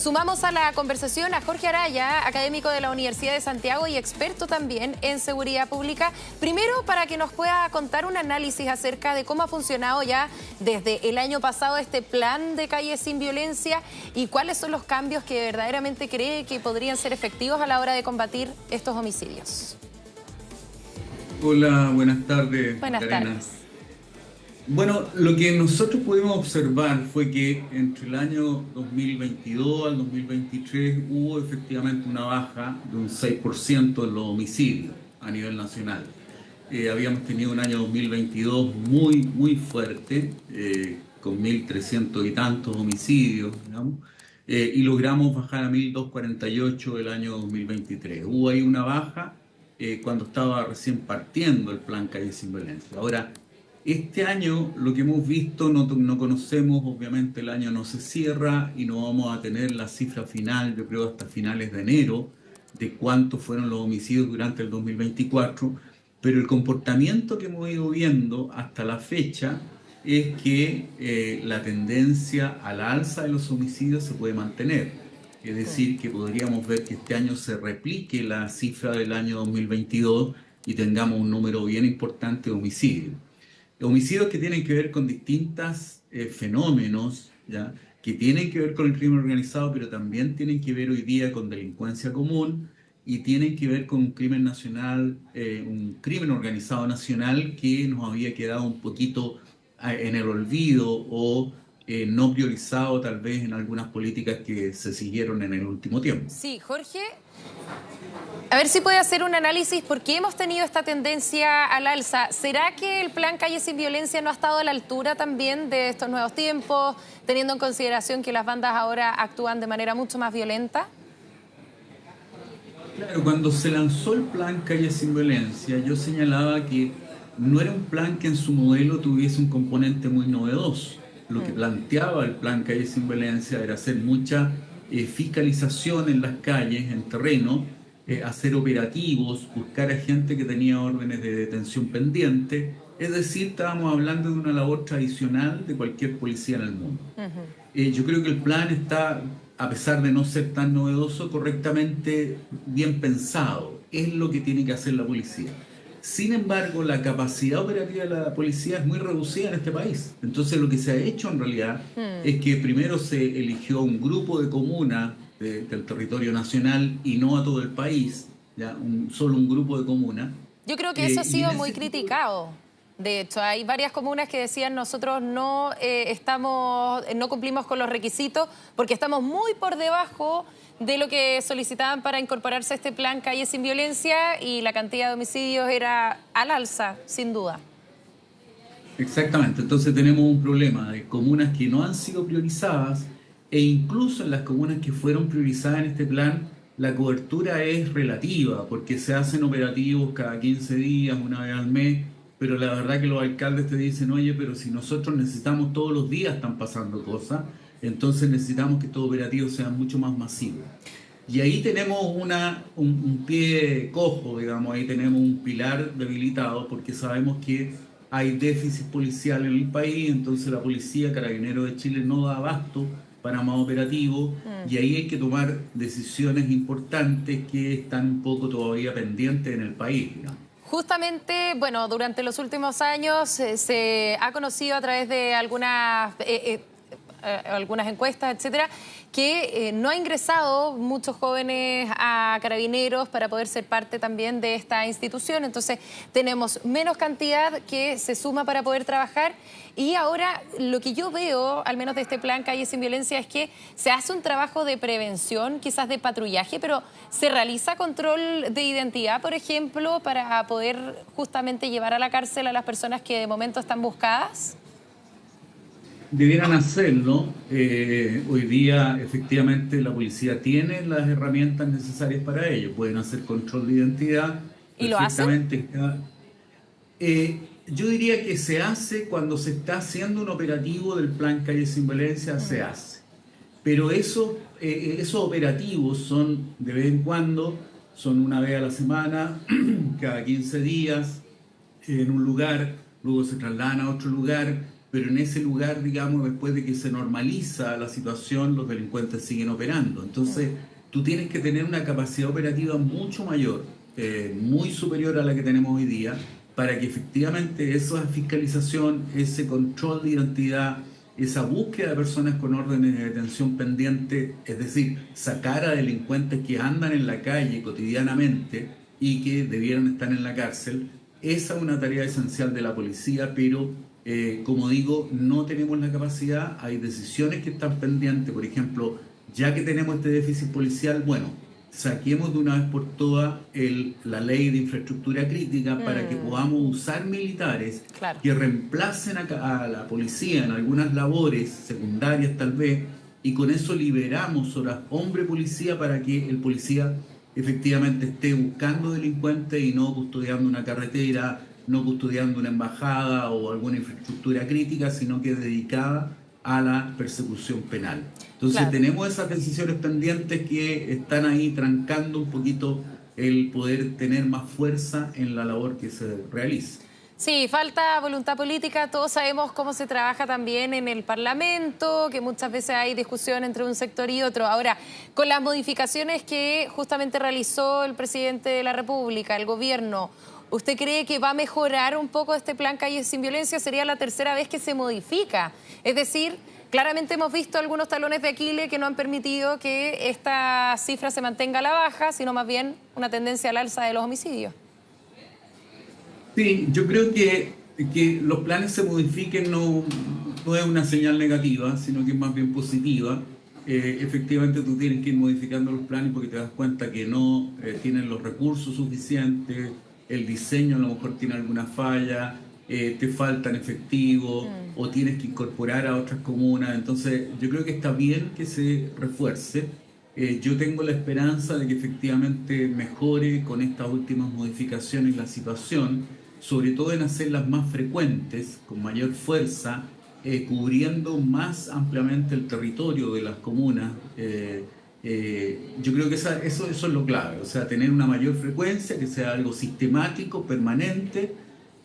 Sumamos a la conversación a Jorge Araya, académico de la Universidad de Santiago y experto también en seguridad pública. Primero, para que nos pueda contar un análisis acerca de cómo ha funcionado ya desde el año pasado este plan de Calles sin Violencia y cuáles son los cambios que verdaderamente cree que podrían ser efectivos a la hora de combatir estos homicidios. Hola, buenas tardes. Buenas tardes. Bueno, lo que nosotros pudimos observar fue que entre el año 2022 al 2023 hubo efectivamente una baja de un 6% en los homicidios a nivel nacional. Habíamos tenido un año 2022 muy fuerte, con 1.300 y tantos homicidios, digamos, y logramos bajar a 1.248 el año 2023. Hubo ahí una baja cuando estaba recién partiendo el plan Calles sin Violencia. Ahora, este año lo que hemos visto, no conocemos, obviamente el año no se cierra y no vamos a tener la cifra final, yo creo hasta finales de enero, de cuántos fueron los homicidios durante el 2024, pero el comportamiento que hemos ido viendo hasta la fecha es que la tendencia a la alza de los homicidios se puede mantener. Es decir, que podríamos ver que este año se replique la cifra del año 2022 y tengamos un número bien importante de homicidios. Homicidios que tienen que ver con distintos fenómenos, ¿ya? Que tienen que ver con el crimen organizado, pero también tienen que ver hoy día con delincuencia común y tienen que ver con un crimen nacional, un crimen organizado nacional que nos había quedado un poquito en el olvido o no priorizado tal vez en algunas políticas que se siguieron en el último tiempo. Sí, Jorge, a ver si puede hacer un análisis por qué hemos tenido esta tendencia al alza. ¿Será que el plan Calles sin Violencia no ha estado a la altura también de estos nuevos tiempos, teniendo en consideración que las bandas ahora actúan de manera mucho más violenta? Claro, cuando se lanzó el plan Calles sin Violencia, yo señalaba que no era un plan que en su modelo tuviese un componente muy novedoso. Lo que planteaba el plan Calles sin Violencia era hacer mucha fiscalización en las calles, en terreno, hacer operativos, buscar a gente que tenía órdenes de detención pendiente. Es decir, estábamos hablando de una labor tradicional de cualquier policía en el mundo. Yo creo que el plan está, a pesar de no ser tan novedoso, correctamente bien pensado. Es lo que tiene que hacer la policía. Sin embargo, la capacidad operativa de la policía es muy reducida en este país. Entonces, lo que se ha hecho en realidad es que primero se eligió un grupo de comunas del territorio nacional y no a todo el país, ¿ya? Solo un grupo de comunas. Yo creo que eso ha sido muy criticado. De hecho, hay varias comunas que decían nosotros no cumplimos con los requisitos porque estamos muy por debajo de lo que solicitaban para incorporarse a este plan Calles sin Violencia y la cantidad de homicidios era al alza, sin duda. Exactamente, entonces tenemos un problema de comunas que no han sido priorizadas e incluso en las comunas que fueron priorizadas en este plan la cobertura es relativa porque se hacen operativos cada 15 días, una vez al mes, pero la verdad que los alcaldes te dicen, oye, pero si nosotros necesitamos todos los días están pasando cosas, entonces necesitamos que estos operativos sean mucho más masivos. Y ahí tenemos un pie cojo, digamos, ahí tenemos un pilar debilitado porque sabemos que hay déficit policial en el país, entonces la policía, Carabineros de Chile no da abasto para más operativos y ahí hay que tomar decisiones importantes que están un poco todavía pendientes en el país, digamos. Justamente, bueno, durante los últimos años se ha conocido a través de algunas encuestas, etcétera, que no ha ingresado muchos jóvenes a Carabineros para poder ser parte también de esta institución. Entonces, tenemos menos cantidad que se suma para poder trabajar. Y ahora lo que yo veo, al menos de este plan Calles sin Violencia, es que se hace un trabajo de prevención, quizás de patrullaje, pero se realiza control de identidad, por ejemplo, para poder justamente llevar a la cárcel a las personas que de momento están buscadas. Debieran hacerlo. Hoy día, efectivamente, la policía tiene las herramientas necesarias para ello. Pueden hacer control de identidad. ¿Y lo hacen? Yo diría que se hace cuando se está haciendo un operativo del plan Calles sin Violencia, se hace. Pero esos operativos son de vez en cuando, son una vez a la semana, cada 15 días, en un lugar, luego se trasladan a otro lugar. pero en ese lugar, digamos, después de que se normaliza la situación, los delincuentes siguen operando. Entonces, tú tienes que tener una capacidad operativa mucho mayor, muy superior a la que tenemos hoy día, para que efectivamente esa fiscalización, ese control de identidad, esa búsqueda de personas con órdenes de detención pendiente, es decir, sacar a delincuentes que andan en la calle cotidianamente y que debieran estar en la cárcel, esa es una tarea esencial de la policía, pero como digo, no tenemos la capacidad, hay decisiones que están pendientes, por ejemplo, ya que tenemos este déficit policial, bueno, saquemos de una vez por todas la ley de infraestructura crítica para que podamos usar militares Claro. que reemplacen a la policía en algunas labores secundarias tal vez, y con eso liberamos horas hombre policía para que el policía efectivamente esté buscando delincuentes y no custodiando una carretera, no custodiando una embajada o alguna infraestructura crítica, sino que dedicada a la persecución penal. Entonces Claro. tenemos esas decisiones pendientes que están ahí trancando un poquito el poder tener más fuerza en la labor que se realiza. Sí, falta voluntad política. Todos sabemos cómo se trabaja también en el Parlamento, que muchas veces hay discusión entre un sector y otro. Ahora, con las modificaciones que justamente realizó el presidente de la República, el gobierno, ¿usted cree que va a mejorar un poco este plan Calles sin Violencia? Sería la tercera vez que se modifica. Es decir, claramente hemos visto algunos talones de Aquiles que no han permitido que esta cifra se mantenga a la baja, sino más bien una tendencia al alza de los homicidios. Sí, yo creo que los planes se modifiquen no es una señal negativa, sino que es más bien positiva. Efectivamente, tú tienes que ir modificando los planes porque te das cuenta que no tienen los recursos suficientes, el diseño a lo mejor tiene alguna falla, te faltan efectivos o tienes que incorporar a otras comunas. Entonces, yo creo que está bien que se refuerce. Yo tengo la esperanza de que efectivamente mejore con estas últimas modificaciones la situación, sobre todo en hacerlas más frecuentes, con mayor fuerza, cubriendo más ampliamente el territorio de las comunas. Yo creo que eso es lo clave, o sea, tener una mayor frecuencia, que sea algo sistemático, permanente,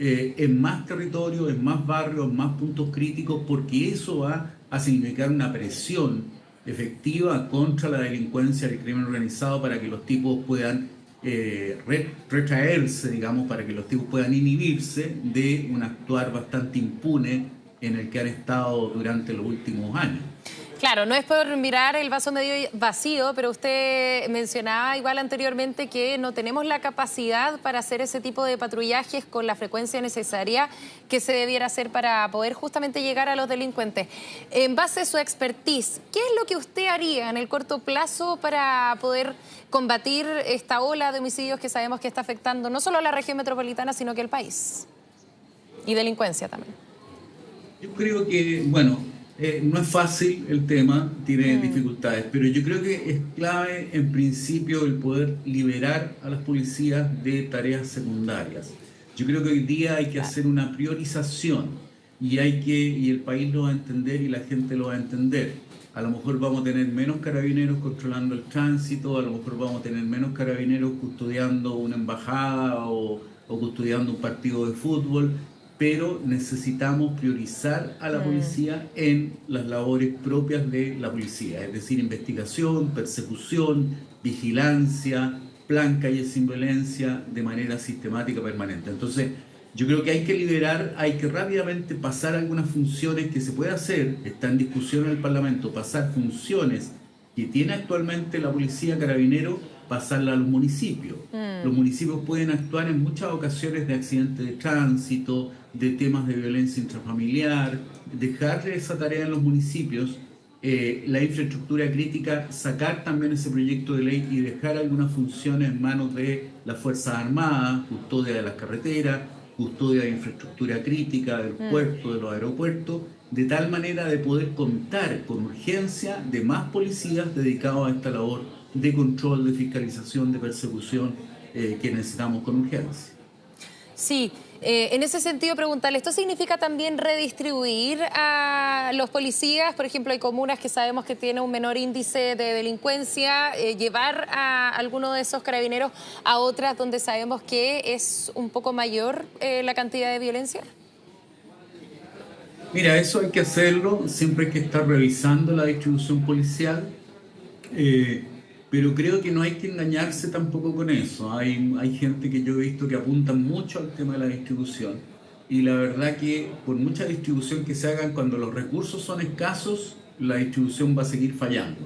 en más territorio, en más barrios, en más puntos críticos, porque eso va a significar una presión efectiva contra la delincuencia y el crimen organizado para que los tipos puedan retraerse, digamos, para que los tipos puedan inhibirse de un actuar bastante impune en el que han estado durante los últimos años. Claro, no es por mirar el vaso medio vacío, pero usted mencionaba igual anteriormente que no tenemos la capacidad para hacer ese tipo de patrullajes con la frecuencia necesaria que se debiera hacer para poder justamente llegar a los delincuentes. En base a su expertise, ¿qué es lo que usted haría en el corto plazo para poder combatir esta ola de homicidios que sabemos que está afectando no solo a la región metropolitana, sino que el país? Y delincuencia también. Yo creo que, bueno, no es fácil el tema, tiene dificultades, pero yo creo que es clave en principio el poder liberar a las policías de tareas secundarias. Yo creo que hoy día hay que hacer una priorización y el país lo va a entender y la gente lo va a entender. A lo mejor vamos a tener menos carabineros controlando el tránsito, a lo mejor vamos a tener menos carabineros custodiando una embajada o custodiando un partido de fútbol, pero necesitamos priorizar a la policía en las labores propias de la policía, es decir, investigación, persecución, vigilancia, plan Calles sin Violencia de manera sistemática, permanente. Entonces, yo creo que hay que liberar, hay que rápidamente pasar algunas funciones que se puede hacer, está en discusión en el Parlamento, pasar funciones que tiene actualmente la policía carabinero, pasarla a los municipios. Los municipios pueden actuar en muchas ocasiones de accidentes de tránsito, de temas de violencia intrafamiliar, dejarle esa tarea en los municipios, la infraestructura crítica, sacar también ese proyecto de ley y dejar algunas funciones en manos de las Fuerzas Armadas, custodia de las carreteras, custodia de infraestructura crítica, del puerto, de los aeropuertos, de tal manera de poder contar con urgencia de más policías dedicados a esta labor de control, de fiscalización, de persecución que necesitamos con urgencia. Sí, en ese sentido preguntarle, ¿esto significa también redistribuir a los policías? Por ejemplo, hay comunas que sabemos que tienen un menor índice de delincuencia, llevar a alguno de esos carabineros a otras donde sabemos que es un poco mayor la cantidad de violencia. Mira, eso hay que hacerlo, siempre hay que estar revisando la distribución policial. Eh, pero creo que no hay que engañarse tampoco con eso. Hay gente que yo he visto que apunta mucho al tema de la distribución y la verdad que por mucha distribución que se hagan, cuando los recursos son escasos, la distribución va a seguir fallando.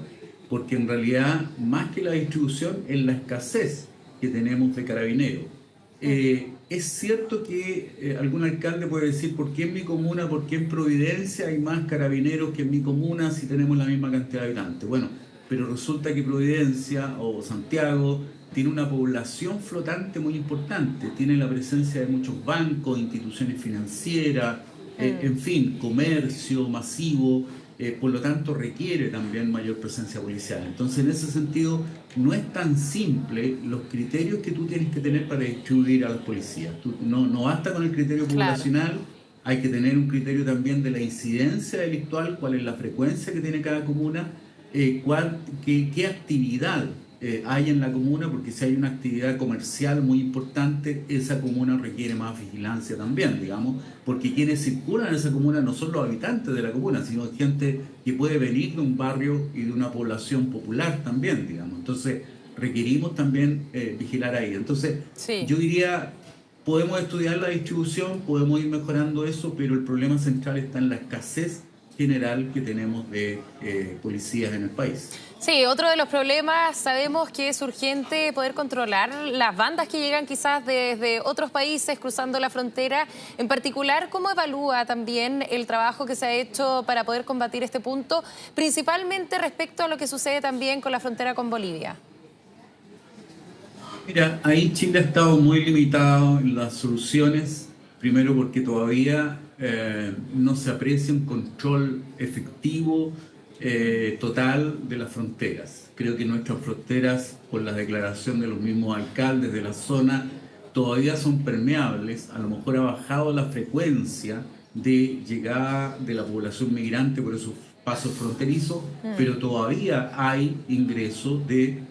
Porque en realidad, más que la distribución, es la escasez que tenemos de carabineros. Es cierto que algún alcalde puede decir, ¿por qué en mi comuna, por qué en Providencia hay más carabineros que en mi comuna si tenemos la misma cantidad de habitantes? Bueno, pero resulta que Providencia o Santiago tiene una población flotante muy importante, tiene la presencia de muchos bancos, instituciones financieras, Mm, en fin, comercio masivo, por lo tanto requiere también mayor presencia policial. Entonces, en ese sentido, no es tan simple los criterios que tú tienes que tener para distribuir a las policías. No basta con el criterio claro. poblacional, hay que tener un criterio también de la incidencia delictual, cuál es la frecuencia que tiene cada comuna, qué actividad hay en la comuna, porque si hay una actividad comercial muy importante, esa comuna requiere más vigilancia también, digamos, porque quienes circulan en esa comuna no son los habitantes de la comuna, sino gente que puede venir de un barrio y de una población popular también, digamos. Entonces, requerimos también vigilar ahí. Entonces, Sí. yo diría, podemos estudiar la distribución, podemos ir mejorando eso, pero el problema central está en la escasez general que tenemos de policías en el país. Sí, otro de los problemas, sabemos que es urgente poder controlar las bandas que llegan quizás desde otros países cruzando la frontera. En particular, ¿cómo evalúa también el trabajo que se ha hecho para poder combatir este punto, principalmente respecto a lo que sucede también con la frontera con Bolivia? Mira, ahí Chile ha estado muy limitado en las soluciones, primero porque todavía no se aprecia un control efectivo, total de las fronteras. Creo que nuestras fronteras, por la declaración de los mismos alcaldes de la zona, todavía son permeables. A lo mejor ha bajado la frecuencia de llegada de la población migrante por esos pasos fronterizos, pero todavía hay ingreso de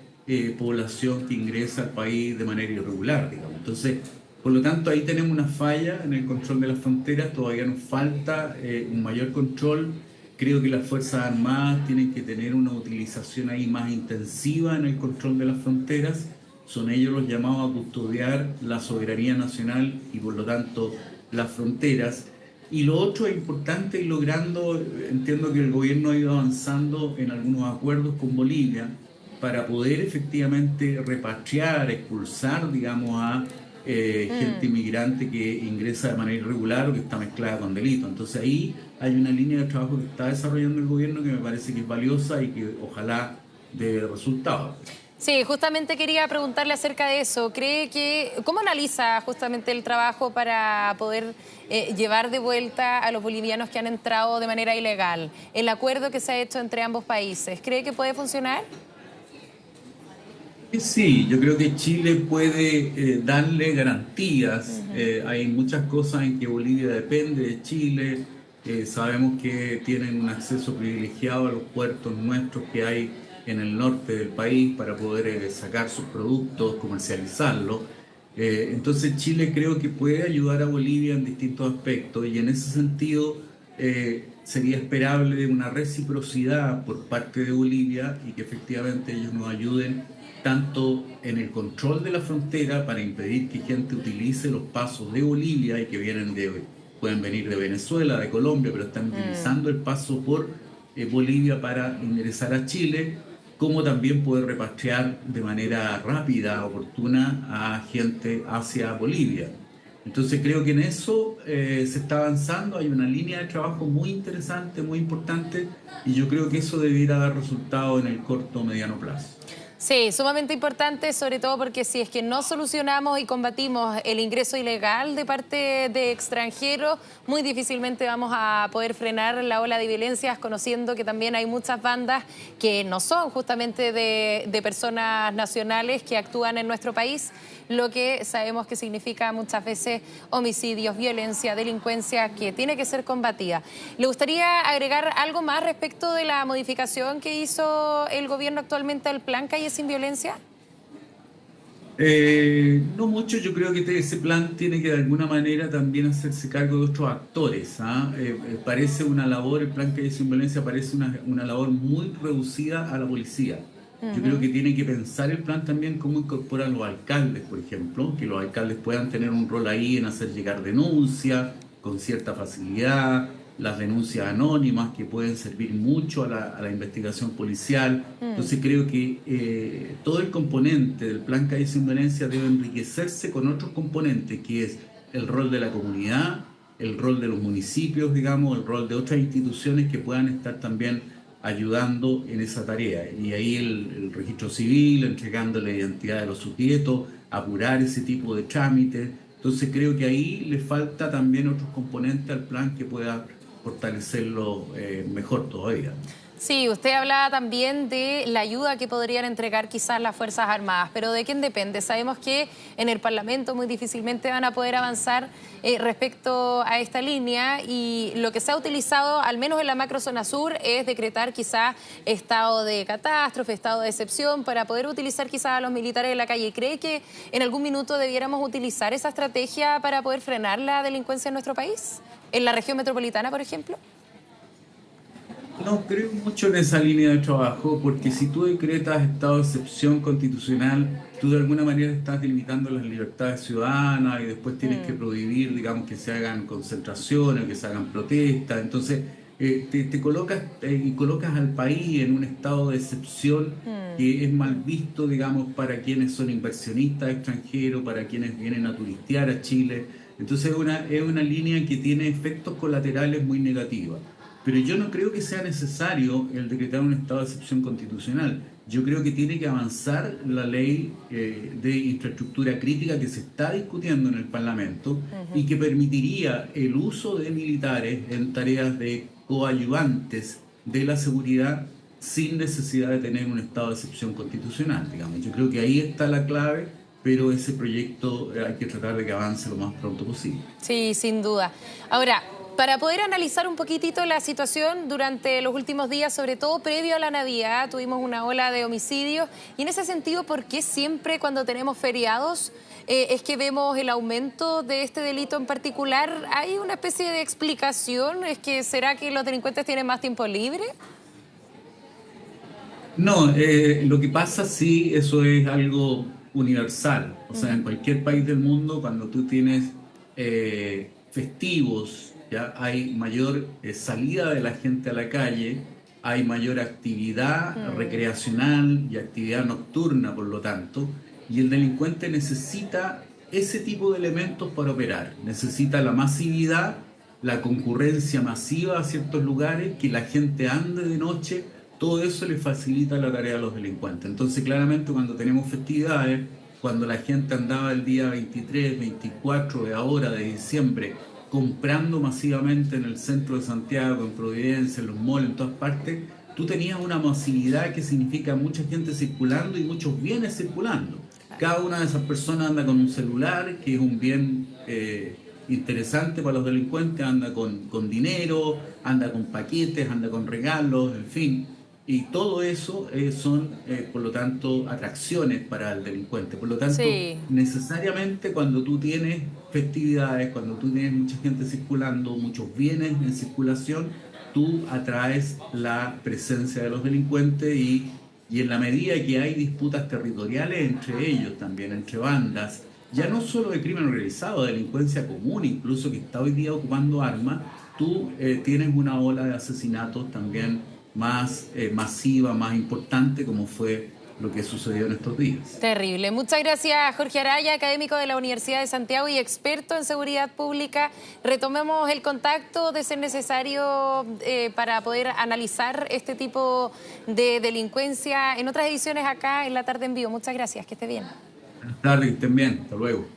población que ingresa al país de manera irregular, digamos. Entonces, por lo tanto, ahí tenemos una falla en el control de las fronteras, todavía nos falta un mayor control. Creo que las Fuerzas Armadas tienen que tener una utilización ahí más intensiva en el control de las fronteras. Son ellos los llamados a custodiar la soberanía nacional y por lo tanto las fronteras. Y lo otro es importante, y logrando, entiendo que el gobierno ha ido avanzando en algunos acuerdos con Bolivia para poder efectivamente repatriar, expulsar, digamos, a gente Mm. inmigrante que ingresa de manera irregular o que está mezclada con delitos. Entonces ahí hay una línea de trabajo que está desarrollando el gobierno que me parece que es valiosa y que ojalá dé resultados. Sí, justamente quería preguntarle acerca de eso. ¿Cómo analiza justamente el trabajo para poder llevar de vuelta a los bolivianos que han entrado de manera ilegal? El acuerdo que se ha hecho entre ambos países, ¿cree que puede funcionar? Sí, yo creo que Chile puede darle garantías. Hay muchas cosas en que Bolivia depende de Chile. Sabemos que tienen un acceso privilegiado a los puertos nuestros que hay en el norte del país para poder sacar sus productos, comercializarlos. Entonces Chile creo que puede ayudar a Bolivia en distintos aspectos y en ese sentido sería esperable una reciprocidad por parte de Bolivia y que efectivamente ellos nos ayuden tanto en el control de la frontera para impedir que gente utilice los pasos de Bolivia y que pueden venir de Venezuela, de Colombia, pero están Mm. utilizando el paso por Bolivia para ingresar a Chile, como también poder repatriar de manera rápida, oportuna a gente hacia Bolivia. Entonces creo que en eso se está avanzando, hay una línea de trabajo muy interesante, muy importante, y yo creo que eso debiera dar resultados en el corto o mediano plazo. Sí, sumamente importante, sobre todo porque si es que no solucionamos y combatimos el ingreso ilegal de parte de extranjeros, muy difícilmente vamos a poder frenar la ola de violencias, conociendo que también hay muchas bandas que no son justamente de personas nacionales que actúan en nuestro país, lo que sabemos que significa muchas veces homicidios, violencia, delincuencia, que tiene que ser combatida. ¿Le gustaría agregar algo más respecto de la modificación que hizo el gobierno actualmente al Plan Calle sin Violencia? No mucho, yo creo que ese plan tiene que de alguna manera también hacerse cargo de otros actores. ¿Ah? Parece una labor, el plan que hay sin violencia parece una labor muy reducida a la policía. Yo creo que tiene que pensar el plan también cómo incorpora a los alcaldes, por ejemplo, que los alcaldes puedan tener un rol ahí en hacer llegar denuncias con cierta facilidad, las denuncias anónimas que pueden servir mucho a la investigación policial. Mm. Entonces creo que todo el componente del Plan Calle Sin Violencia debe enriquecerse con otros componentes, que es el rol de la comunidad, el rol de los municipios, digamos, el rol de otras instituciones que puedan estar también ayudando en esa tarea. Y ahí el registro civil, entregando la identidad de los sujetos, apurar ese tipo de trámites. Entonces creo que ahí le falta también otros componentes al plan que pueda fortalecerlo mejor todavía. Sí, usted hablaba también de la ayuda que podrían entregar quizás las Fuerzas Armadas, pero ¿de quién depende? Sabemos que en el Parlamento muy difícilmente van a poder avanzar respecto a esta línea y lo que se ha utilizado, al menos en la macrozona sur, es decretar quizás estado de catástrofe, estado de excepción, para poder utilizar quizás a los militares en la calle. ¿Cree que en algún minuto debiéramos utilizar esa estrategia para poder frenar la delincuencia en nuestro país? ¿En la región metropolitana, por ejemplo? No creo mucho en esa línea de trabajo, porque si tú decretas estado de excepción constitucional, tú de alguna manera estás limitando las libertades ciudadanas y después tienes que Mm, prohibir, digamos, que se hagan concentraciones, que se hagan protestas. Entonces, te colocas y colocas al país en un estado de excepción mm. que es mal visto, digamos, para quienes son inversionistas extranjeros, para quienes vienen a turistear a Chile. Entonces, es una línea que tiene efectos colaterales muy negativos. Pero yo no creo que sea necesario el decretar un estado de excepción constitucional. Yo creo que tiene que avanzar la ley de infraestructura crítica que se está discutiendo en el Parlamento y que permitiría el uso de militares en tareas de coadyuvantes de la seguridad sin necesidad de tener un estado de excepción constitucional, digamos. Yo creo que ahí está la clave, pero ese proyecto hay que tratar de que avance lo más pronto posible. Sí, sin duda. Ahora, para poder analizar un poquitito la situación durante los últimos días, sobre todo previo a la Navidad, tuvimos una ola de homicidios y en ese sentido, ¿por qué siempre cuando tenemos feriados es que vemos el aumento de este delito en particular? ¿Hay una especie de explicación? ¿Es que será que los delincuentes tienen más tiempo libre? No, lo que pasa sí, eso es algo universal. O sea, en Ujú. cualquier país del mundo, cuando tú tienes festivos, ya hay mayor salida de la gente a la calle, hay mayor actividad Mm, recreacional y actividad nocturna, por lo tanto, y el delincuente necesita ese tipo de elementos para operar. Necesita la masividad, la concurrencia masiva a ciertos lugares, que la gente ande de noche, todo eso le facilita la tarea a los delincuentes. Entonces, claramente, cuando tenemos festividades, cuando la gente andaba el día 23, 24 de ahora, de diciembre, comprando masivamente en el centro de Santiago, en Providencia, en los malls, en todas partes, tú tenías una masividad que significa mucha gente circulando y muchos bienes circulando. claro. Cada una de esas personas anda con un celular, que es un bien interesante para los delincuentes, anda con dinero, anda con paquetes, anda con regalos, en fin. Y todo eso son, por lo tanto, atracciones para el delincuente. Por lo tanto, Sí. necesariamente cuando tú tienes festividades, cuando tú tienes mucha gente circulando, muchos bienes en circulación, tú atraes la presencia de los delincuentes y en la medida que hay disputas territoriales entre ellos también, entre bandas, ya no solo de crimen organizado, de delincuencia común, incluso que está hoy día ocupando armas, tú tienes una ola de asesinatos también más masiva, más importante, como fue lo que sucedió en estos días. Terrible. Muchas gracias, Jorge Araya, académico de la Universidad de Santiago y experto en seguridad pública. Retomemos el contacto de ser necesario para poder analizar este tipo de delincuencia en otras ediciones acá en La Tarde en Vivo. Muchas gracias, que esté bien. Buenas tardes, que estén bien, hasta luego.